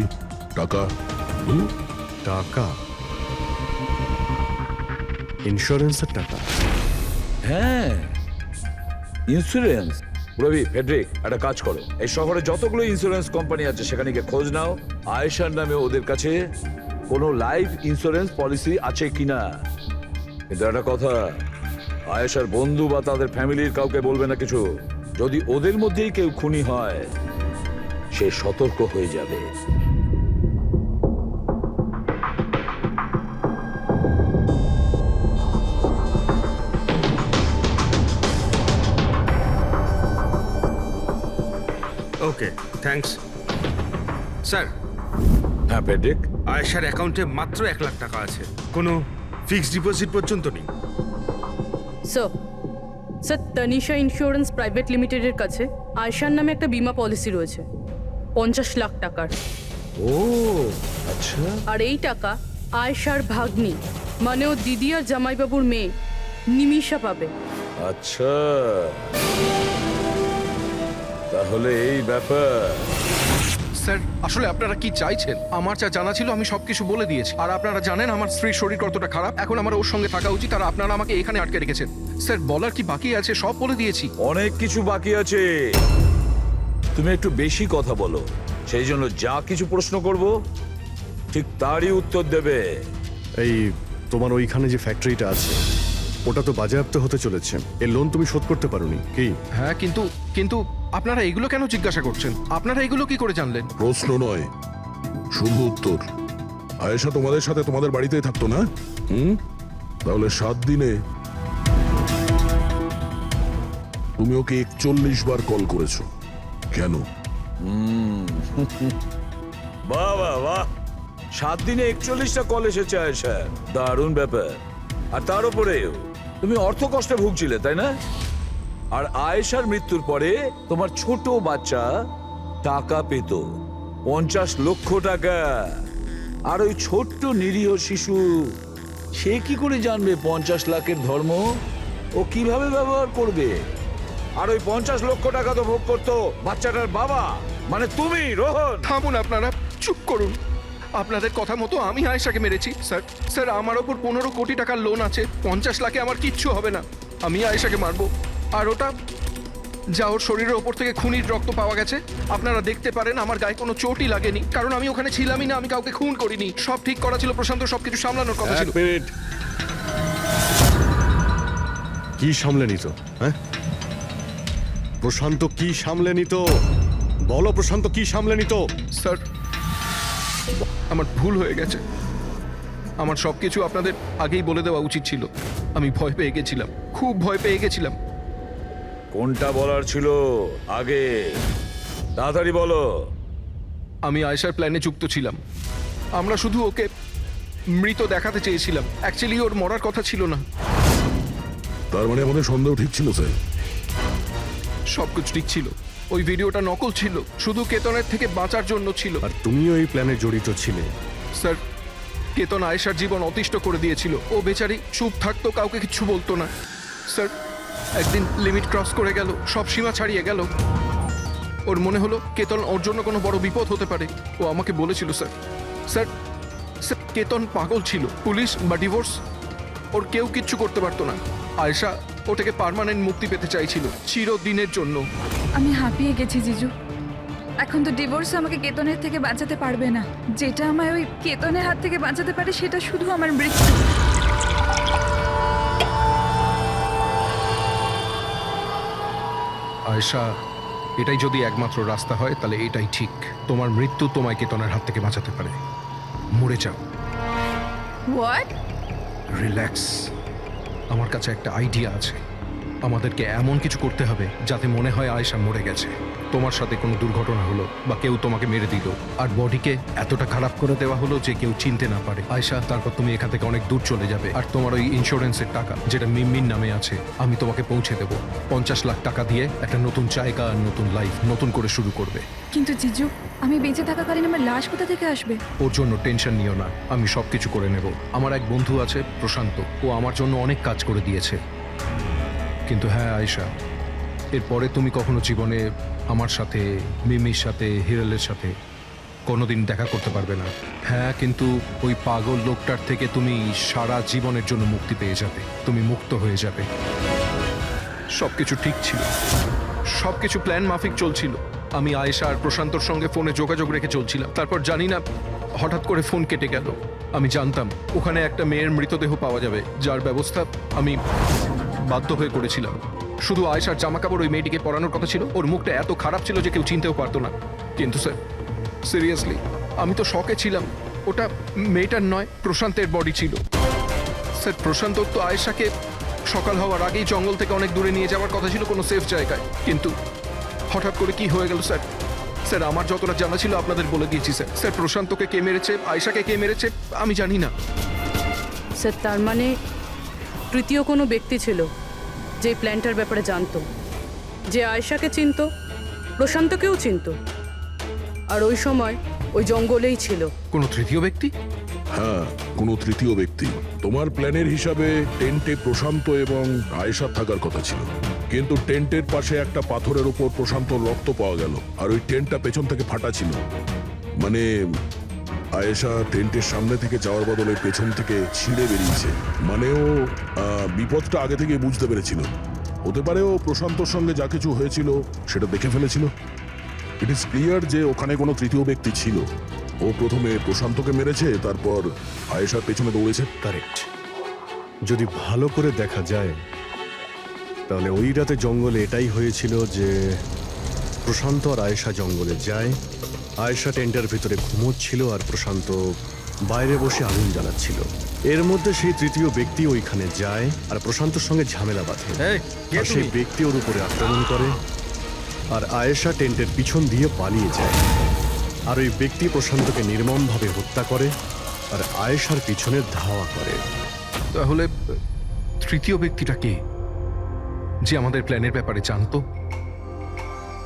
টাকা। টাকা? ইন্স্যুরেন্সের টাকা? হ্যাঁ, ইন্স্যুরেন্স। রবি, ফেডরিক, একটা কাজ করো, এই শহরে যতগুলো ইন্স্যুরেন্স কোম্পানি আছে সেখানে গিয়ে খোঁজ নাও আয়েশার নামে ওদের কাছে কোনো লাইফ ইন্স্যুরেন্স পলিসি আছে কিনা। কিন্তু একটা কথা, আয়েশার বন্ধু বা তাদের ফ্যামিলির কাউকে বলবে না কিছু। যদি ওদের মধ্যেই কেউ খুনি হয় সে সতর্ক হয়ে যাবে। ওকে, থ্যাঙ্কস স্যার। হ্যাঁ ফেডরিক, আয়েশার অ্যাকাউন্টে মাত্র 1 লাখ টাকা আছে, কোনো ফিক্সড ডিপোজিট পর্যন্ত নেই। স্যার তানিশা ইন্স্যুরেন্স প্রাইভেট লিমিটেডের কাছে আয়েশার নামে একটা বীমা পলিসি রয়েছে 50 লাখ টাকার। ও আচ্ছা। আর এই টাকা আয়েশার ভাগ্নি মানে ও দিদি আর জামাইবাবুর মেয়ে নিমিষা পাবে। আচ্ছা, তাহলে এই ব্যাপার। স্যার আসলে আপনারা কি চাইছেন? আমার যা জানা ছিল আমি সবকিছু বলে দিয়েছি। আর আপনারা জানেন আমার স্ত্রীর শরীর কতটা খারাপ, এখন আমার ওর সঙ্গে থাকা উচিত, আর আপনারা আমাকে এখানে আটকে রেখেছেন। স্যার বলার কি বাকি আছে? সব বলে দিয়েছি। অনেক কিছু বাকি আছে, তুমি একটু বেশি কথা বলো, সেই জন্য যা কিছু প্রশ্ন করব ঠিক তারই উত্তর দেবে। এই তোমার ওইখানে যে ফ্যাক্টরিটা আছে ওটা তো বাজেয়াপ্ত হতে চলেছে, এর লোন তুমি শোধ করতে পারোনি কি? হ্যাঁ, কিন্তু আপনারা এগুলো কেন জিজ্ঞাসা করছেন? আপনারা এগুলো কি করে জানলেন? প্রশ্ন নয়, শুধু উত্তর। আয়েশা তোমাদের সাথে তোমাদের বাড়িতেই থাকতো না? তাহলে 7 দিনে তুমি ওকে 41 বার কল করেছো কেন? বাহ বাহ বাহ, 7 দিনে 41টা কল এসেছে আয়েশা, দারুণ ব্যাপার। আর তার উপরেও তুমি অর্থ কষ্টে ভুগছিলে, তাই না? আর আয়েশার মৃত্যুর পরে তোমার ছোট বাচ্চা টাকা পেত 50 লক্ষ টাকা। আর ওই ছোট্ট নিরীহ শিশু সে কি করে জানবে 50 লাখের ধর্ম? ও কিভাবে ব্যবহার করবে? আর ওই 50 লক্ষ টাকা তো ভোগ করতো বাচ্চাটার বাবা, মানে তুমি, রোহন। থামুন আপনারা, চুপ করুন। আপনাদের কথা মতো আমি আয়েশাকে মেরেছি স্যার। আমার ওপর 15 কোটি টাকার লোন আছে, 50 লাখে আমার কিচ্ছু হবে না। আমি আয়েশাকে মারবো, আর যা ওর শরীরের ওপর থেকে খুনির রক্ত পাওয়া গেছে। আপনারা দেখতে পারেন আমার গায়ে কোনো চোটই লাগেনি, কারণ আমি ওখানে ছিলামই না, আমি কাউকে খুন করিনি। সব ঠিক করা ছিল, প্রশান্ত সবকিছু সামলানোর কথা ছিল। মিনিট, কি সামলে নিত? হ্যাঁ, প্রশান্ত কি সামলে নিত? বলো, প্রশান্ত কি সামলে নিত? স্যার, আমার ভুল হয়ে গেছে। আমার সবকিছু আপনাদের আগেই বলে দেওয়া উচিত ছিল। আমি ভয় পেয়ে গেছিলাম, খুব ভয় পেয়ে গেছিলাম। কোনটা বলার ছিল আগে? তাড়াতাড়ি বলো। আমি আয়েশার প্ল্যানে যুক্ত ছিলাম। আমরা শুধু ওকে মৃত দেখাতে চেয়েছিলাম, অ্যাকচুয়ালি ওর মরার কথা ছিল না। তার মানে আমাদের সন্দেহ ঠিক ছিল স্যার। সবকিছু ঠিক ছিল। ওই ভিডিওটা নকল ছিল, শুধু কেতনের থেকে বাঁচার জন্য ছিল। আর তুমিও এই প্ল্যানে জড়িত ছিলে। স্যার, কেতন আয়েশার জীবন অতিষ্ঠ করে দিয়েছিল। ও বেচারি চুপ থাকতো, কাউকে কিছু বলতো না। স্যার, একদিন লিমিট ক্রস করে গেল, সব সীমা ছাড়িয়ে গেল। ওর মনে হলো কেতন ওর জন্য কোনো বড় বিপদ হতে পারে। ও আমাকে বলেছিল স্যার। স্যার, স্যার, কেতন পাগল ছিল। পুলিশ বা ডিভোর্স ওর কেউ কিচ্ছু করতে পারতো না। আয়েশা ওটাকে পার্মানেন্ট মুক্তি পেতে চাইছিল, চিরদিনের জন্য। আমি হাঁপিয়ে গেছি জিজু। এখন তো ডিভোর্স আমাকে কেতনের থেকে বাঁচাতে পারবে না। যেটা আমায় ওই কেতনের হাত থেকে বাঁচাতে পারে সেটা শুধু আমার মৃত্যু। আয়েশা, এটাই যদি একমাত্র রাস্তা হয় তাহলে এটাই ঠিক। তোমার মৃত্যু তোমায় কেতনের হাত থেকে বাঁচাতে পারে। মরে যাও। হোয়াট? রিল্যাক্স, আমার কাছে একটা আইডিয়া আছে। আমাদেরকে এমন কিছু করতে হবে যাতে মনে হয় আয়েশা মরে গেছে। তোমার সাথে কোনো দুর্ঘটনা হলো বা কেউ তোমাকে মেরে দিল, আর বডিকে এতটা খারাপ করে দেওয়া হলো যে কেউ চিনতে না পারে। আয়েশা, তারপর তুমি এখান থেকে অনেক দূর চলে যাবে, আর তোমার ওই ইন্স্যুরেন্সের টাকা যেটা মিমির নামে আছে আমি তোমাকে পৌঁছে দেবো। 50 লাখ টাকা দিয়ে একটা নতুন জায়গা আর নতুন লাইফ নতুন করে শুরু করবে। কিন্তু জিজু, আমি বেঁচে থাকাকালীন আমার লাশ কোথা থেকে আসবে? ওর জন্য টেনশন নিও না, আমি সব কিছু করে নেব। আমার এক বন্ধু আছে প্রশান্ত, ও আমার জন্য অনেক কাজ করে দিয়েছে। কিন্তু হ্যাঁ আয়েশা, এরপরে তুমি কখনো জীবনে আমার সাথে, মিমির সাথে, হিরালের সাথে কোনোদিন দেখা করতে পারবে না। হ্যাঁ, কিন্তু ওই পাগল লোকটার থেকে তুমি সারা জীবনের জন্য মুক্তি পেয়ে যাবে। তুমি মুক্ত হয়ে যাবে। সবকিছু ঠিক ছিল, সবকিছু প্ল্যান মাফিক চলছিল। আমি আয়েশা আর প্রশান্তর সঙ্গে ফোনে যোগাযোগ রেখে চলছিলাম। তারপর জানি না হঠাৎ করে ফোন কেটে গেল। আমি জানতাম ওখানে একটা মেয়ের মৃতদেহ পাওয়া যাবে, যার ব্যবস্থা আমি বাধ্য হয়ে করেছিলাম। শুধু আয়েশার জামা কাপড় ওই মেয়েটিকে পরানোর কথা ছিল। ওর মুখটা এত খারাপ ছিল যে কেউ চিনতেও পারতো না। কিন্তু স্যার, সিরিয়াসলি আমি তো শকে ছিলাম। ওটা মেয়েটার নয়, প্রশান্তের বডি ছিল। স্যার, প্রশান্ত তো আয়েশাকে সকাল হওয়ার আগেই জঙ্গল থেকে অনেক দূরে নিয়ে যাওয়ার কথা ছিল, কোনো সেফ জায়গায়। কিন্তু হঠাৎ করে কি হয়ে গেল স্যার? স্যার, আমার যতটা জানা ছিল আপনাদের বলে দিয়েছি স্যার। স্যার, প্রশান্তকে কে মেরেছে, আয়েশাকে কে মেরেছে আমি জানি না। স্যার, তার মানে তৃতীয় কোনো ব্যক্তি ছিল যে প্ল্যানটার ব্যাপারে জানতো, যে আয়েশাকে চিনতো, প্রশান্তকেও চিনতো, আর ওই সময় ওই জঙ্গলেই ছিল। কোনো তৃতীয় ব্যক্তি? হ্যাঁ, কোনো তৃতীয় ব্যক্তি। তোমার প্ল্যানের হিসাবে টেন্টে প্রশান্ত এবং আয়েশা থাকার কথা ছিল, কিন্তু টেন্টের পাশে একটা পাথরের উপর প্রশান্তর রক্ত পাওয়া গেল, আর ওই টেন্টটা পেছন থেকে ফাটা ছিল। মানে আয়েশা টেন্টের সামনে থেকে যাওয়ার বদলে পেছন থেকে ছিঁড়ে বেরিয়েছে। মানে ও বিপদটা আগে থেকে বুঝতে পেরেছিল। হতে পারে ও প্রশান্তর সঙ্গে যা কিছু হয়েছিল সেটা দেখে ফেলেছিল। ইট ইজ ক্লিয়ার যে ওখানে কোনো তৃতীয় ব্যক্তি ছিল। ও প্রথমে প্রশান্তকে মেরেছে, তারপর আয়েশার পেছনে দৌড়েছে। কারেক্ট। যদি ভালো করে দেখা যায় তাহলে ওই রাতে জঙ্গলে এটাই হয়েছিল যে প্রশান্ত আর আয়েশা জঙ্গলে যায়। আয়েশা টেন্টের ভিতরে ঘুমোচ্ছিল আর প্রশান্ত বাইরে বসে আগুন জ্বালাচ্ছিল। এর মধ্যে সেই তৃতীয় ব্যক্তি ওইখানে যায় আর প্রশান্তর সঙ্গে ঝামেলা বাঁধে। আর সেই ব্যক্তি ওর উপরে আক্রমণ করে, আর আয়েশা টেন্টের পিছন দিয়ে পালিয়ে যায়। আর ওই ব্যক্তি প্রশান্তকে নির্মমভাবে হত্যা করে আর আয়েশার পিছনে ধাওয়া করে। তাহলে তৃতীয় ব্যক্তিটা কে, যে আমাদের প্ল্যানের ব্যাপারে জানতো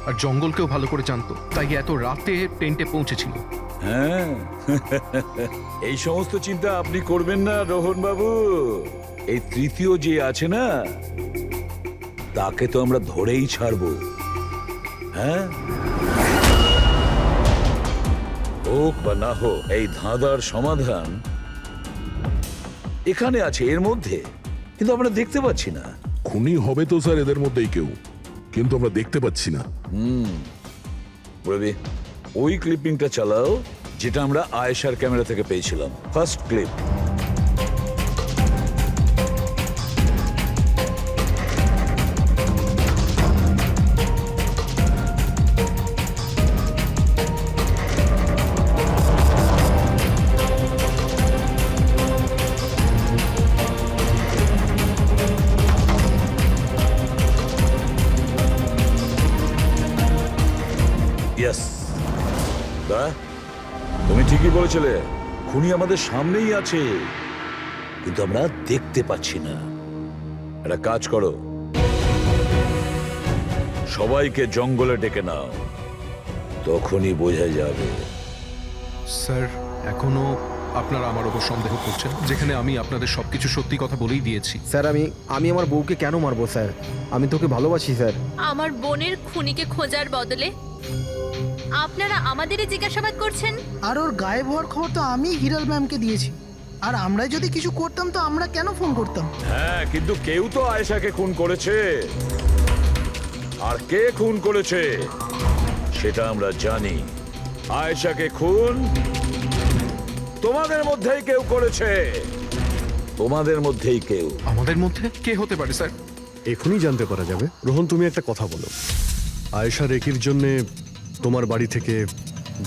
আর জঙ্গলকেও ভালো করে জানতো, তাই এত রাতে টেন্টে পৌঁছেছিল? হ্যাঁ, এই সমস্ত চিন্তা আপনি করবেন না রোহন বাবু। এই তৃতীয় যে আছে না, তাকে তো আমরা ধরেই ছাড়বো। হ্যাঁ, হোক বা না হোক, এই ধাঁধার সমাধান এখানে আছে, এর মধ্যে, কিন্তু আমরা দেখতে পাচ্ছি না। খুনি হবে তো স্যার এদের মধ্যেই কেউ, কিন্তু আমরা দেখতে পাচ্ছি না। রবি, ওই ক্লিপিংটা চালাও যেটা আমরা আয়েশার ক্যামেরা থেকে পেয়েছিলাম, ফার্স্ট ক্লিপ। ইয়েস, তুমি ঠিকই বলেছিলে, খুনি আমাদের সামনেই আছে, কিন্তু আমরা দেখতে পাচ্ছি না। একটা কাজ করো, সবাইকে জঙ্গলে ডেকে নাও, তখনই বোঝা যাবে। স্যার, এখনো আপনারা আমার ওপর সন্দেহ করছেন, যেখানে আমি আপনাদের সবকিছু সত্যি কথা বলেই দিয়েছি। স্যার আমি আমার বউকে কেন মারবো স্যার? আমি তোকে ভালোবাসি স্যার। আমার বোনের খুনিকে খোঁজার বদলে আপনারা আমাদেরই জিজ্ঞাসাবাদ করছেন। আর ওর গায়েব হওয়ার খবর তো আমি হিরাল ম্যামকে দিয়েছি। আর আমরা যদি কিছু করতাম তো আমরা কেন ফোন করতাম? হ্যাঁ, কিন্তু কেউ তো আয়েশাকে খুন করেছে, আর কে খুন করেছে সেটা আমরা জানি। আয়েশাকে খুন তোমাদের মধ্যেই কেউ করেছে, তোমাদের মধ্যেই কেউ। আমাদের মধ্যে কে হতে পারে স্যার? এখনই জানতে পারা যাবে। রোহন, তুমি একটা কথা বলো, আয়েশা রেকির জন্যে তোমার বাড়ি থেকে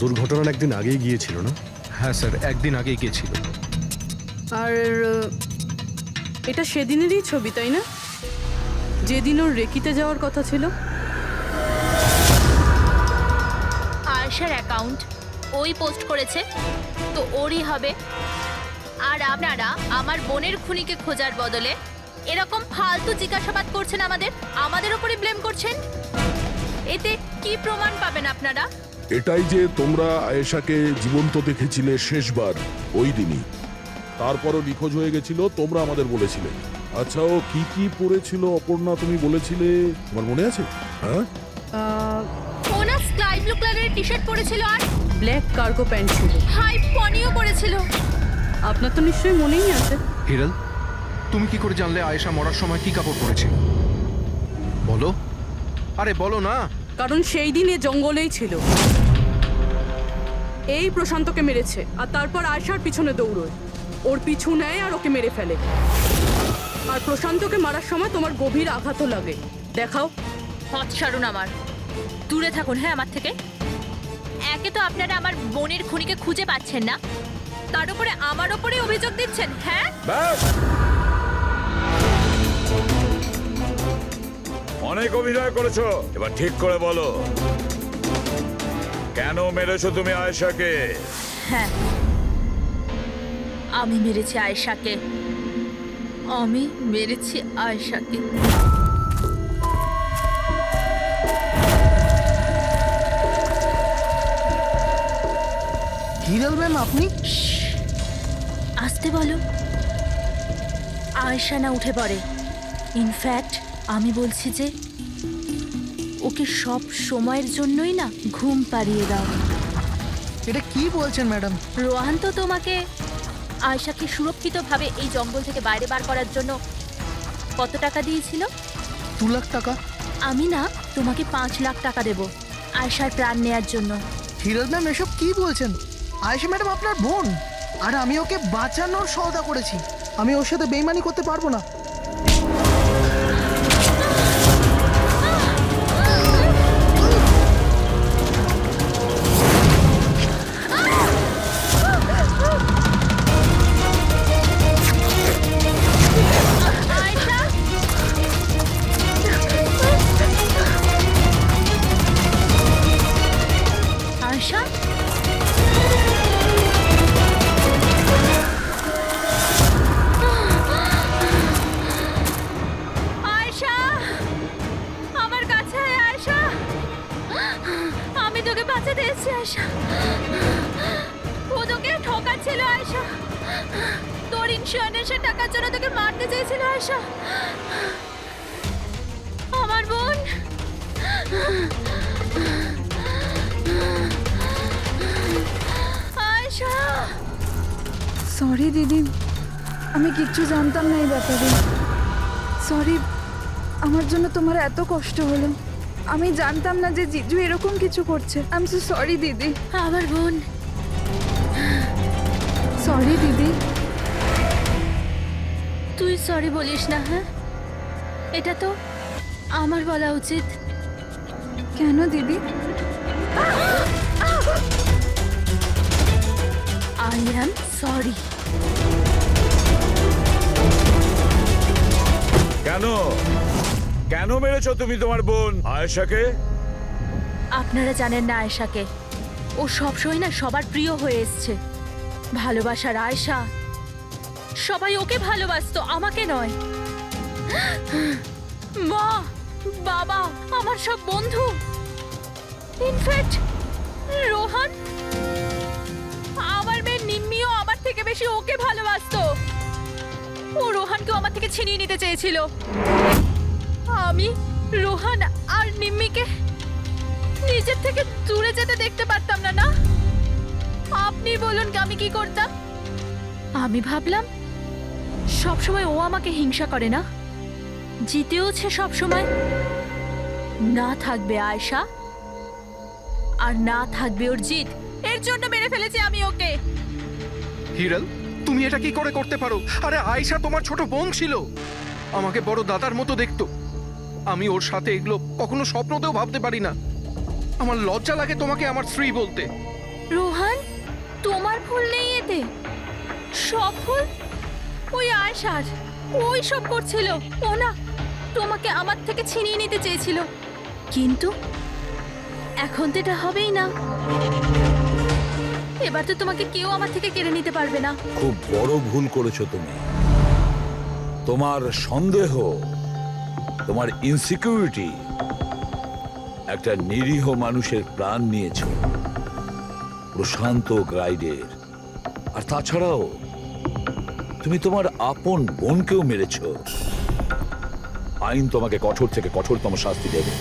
দুর্ঘটনার একদিন আগেই গিয়েছিল না? হ্যাঁ স্যার, একদিন আগেই গিয়েছিল। আর এটা সেদিনেরই ছবি, তাই না? যেদিন ওর রেকিতে যাওয়ার কথা ছিল। আয়েশার অ্যাকাউন্ট ওই পোস্ট করেছে, তো ওরই হবে। আর আপনারা আমার বোনের খুনিকে খোঁজার বদলে এরকম ফালতু জিজ্ঞাসাবাদ করছেন, আমাদের উপরে ব্লেম করছেন। এতে কি প্রমাণ পাবেন আপনারা? এটাই যে তোমরা আয়েশাকে জীবন্ত দেখেছিলে শেষবার ওই দিনই, তারপরও নিখোঁজ হয়ে গেছিল, তোমরা আমাদের বলেছিলে। আচ্ছা, ও কি কি পরেছিল অপর্ণা, তুমি বলেছিলে, তোমার মনে আছে? হ্যাঁ, ও না স্কাই ব্লু কালারের টি শার্ট পরেছিল আর ব্ল্যাক কার্গো প্যান্ট ছিল। হাই পনিও পরেছিল। আপনার তো নিশ্চয়ই মনেই আছে। হিরাল, তুমি কি করে জানলে আয়েশা মরার সময় কি কাপড় পরেছিল? বলো, আরে বলো না। কারণ সেই দিন এ জঙ্গলেই ছিল। এই প্রশান্তকে মেরেছে আর তারপর আয়শার পিছনে দৌড়োয়, ওর পিছু নেয় আর ওকে মেরে ফেলে। আর প্রশান্তকে মারার সময় তোমার গভীর আঘাতও লাগে। দেখাও। হট ছাড়ুন, আমার দূরে থাকুন। হ্যাঁ, আমার থেকে। একে তো আপনারা আমার বোনের খুনিকে খুঁজে পাচ্ছেন না, তার উপরে আমার উপরে অভিযোগ দিচ্ছেন। হ্যাঁ, ব্যাস, অনেক অভিনয় করেছো, এবার ঠিক করে বলো, কেন মেরেছো তুমি আয়েশাকে? হ্যাঁ, আমি মেরেছি আয়েশাকে। আমি মেরেছি আয়েশাকে। হিরাল ম্যাম, আপনি? আসতে বলো। আয়েশা না উঠে পড়ে। ইনফ্যাক্ট আমি বলছি যে ওকে সব সময়ের জন্যই না ঘুম পাড়িয়ে দাও। এটা কি বলছেন ম্যাডাম? রোহান তো তোমাকে আয়েশাকে সুরক্ষিতভাবে এই জঙ্গল থেকে বাইরে বার করার জন্য কত টাকা দিয়েছিল? 2 লাখ টাকা। আমি না তোমাকে 5 লাখ টাকা দেব আয়েশার প্রাণ নেয়ার জন্য। হিরাল ম্যাম, এসব কি বলছেন? আয়েশা ম্যাডাম আপনার বোন, আর আমি ওকে বাঁচানোর সওদা করেছি। আমি ওর সাথে বেইমানি করতে পারবো না। আয়েশা, আয়েশা, আমার কাছে আয় আয়েশা। আমি তোকে বাঁচাতে এসেছি আয়েশা। ও তোকে ঠকাচ্ছিল আয়েশা। তোর ইন্স্যুরেন্সের টাকার জন্য তোকে মারতে চেয়েছিল আয়েশা। আমার বোন। আয়েশা, সরি দিদি, আমি কিচ্ছু জানতাম না এই ব্যাপারে। সরি, আমার জন্য তোমার এত কষ্ট হলো। আমি জানতাম না যে জিজু এরকম কিছু করছে। আই এম সো সরি দিদি। আমার বোন। সরি দিদি। তুই সরি বলিস না, হ্যাঁ? এটা তো আমার বলা উচিত। কেন দিদি? I am sorry. কেন কেন মেরেছো তুমি তোমার বোন আয়েশাকে? আপনারা জানেন না আয়েশাকে, ও সবসময় না সবার প্রিয় হয়ে এসছে। ভালোবাসার আয়েশা, সবাই ওকে ভালোবাসতো, আমাকে নয়। মা, বাবা, আমার সব বন্ধু, ইনফ্যাক্ট রোহান, আমার মেয়ে নিম্মিও আমার থেকে বেশি ওকে ভালোবাসতো। ও রোহানকেও আমার থেকে ছিনিয়ে নিতে চেয়েছিল। আমি রোহান আর নিম্মিকে নিজের থেকে দূরে যেতে দেখতে পারতাম না। না, আপনি বলুন আমি কি করতাম? আমি ভাবলাম সবসময় ও আমাকে হিংসা করে না, জিতেওছে সবসময়। না থাকবে আয়েশা, আর না থাকবে ওর জিত। এর জন্য মেরে ফেলেছি আমি ওকে। হিরাল, তুমি এটা কি করে করতে পারো? আরে আয়েশা তোমার ছোট বোন ছিল, আমাকে বড় দাদার মতো দেখতো। আমি ওর সাথে এগুলো কখনো স্বপ্নতেও ভাবতে পারি না। আমার লজ্জা লাগে তোমাকে আমার স্ত্রী বলতে। রোহান, তোমার ভুল নেই এতে, সব ভুল ওই আয়েশার। ওই সব করছিল। ও না তোমাকে আমার থেকে ছিনিয়ে নিতে চেয়েছিল, কিন্তু এখন তো এটা হবেই না। এবার তো তোমাকে কেউ আমার থেকে কেড়ে নিতে পারবে না। খুব বড় ভুল করেছো তুমি। তোমার সন্দেহ, তোমার ইনসিকিউরিটি একটা নিরীহ মানুষের প্রাণ নিয়েছো, প্রশান্ত গাইডের। আর তাছাড়াও তুমি তোমার আপন বোনকেও মেরেছো। আইন তোমাকে কঠোর থেকে কঠোরতম শাস্তি দেবে।